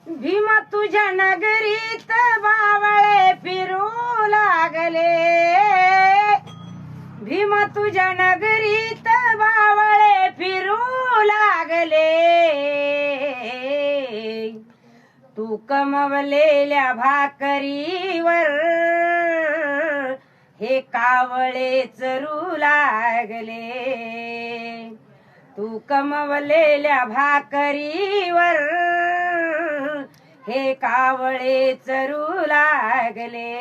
भीमा तुझ्या नगरीत बावळे फिरू लागले. भीमा तुझ्या नगरीत बावळे फिरू लागले. तू कमवलेल्या भाकरीवर हे कावळे चरू लागले. तू कमवलेल्या भाकरीवर हे कावळे चरू लागले.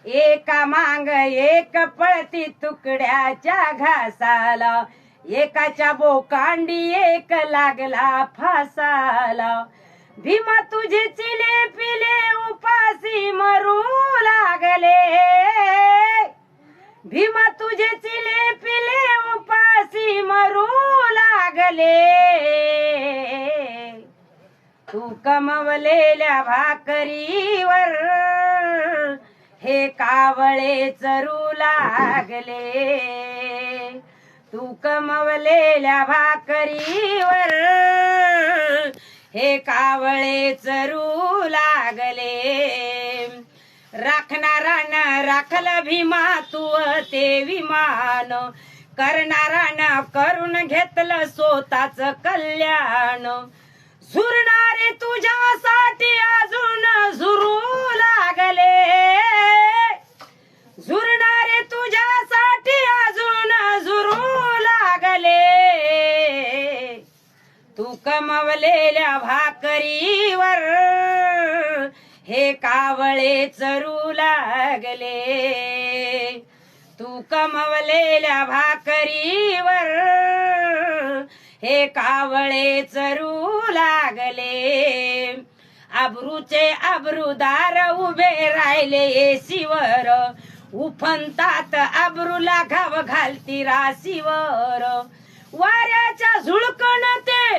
एका मांग एक पळती तुकड्याच्या घासाला, एकाच्या बोकांडी एक लागला फासाला. भीमा तुझे चिले पिले उपासी मरू लागले. भीमा तुझे चिले पिले उपासी मरू लागले. तू कमवलेल्या भाकरीवर हे कावळे चरू लागले. तू कमवलेल्या भाकरीवर हे कावळे चरू लागले. राखणारानं राखलं भीमा तू ते विमान, करणारानं करून घेतलं स्वतःच कल्याण. झुरणारे तुझ्यासाठी अजून झुरू लागले. झुरणारे तुझ्यासाठी अजून झुरू लागले. तू कमवलेल्या भाकरीवर हे कावळे चरू लागले. तू कमवलेल्या भाकरीवर हे कावळे चरू लागले. अब्रूचे अब्रूदार उभे राहिले येशीवर, उफनतात अब्रूला घाव घालती राशीवर. वाऱ्याच्या झुळकण ते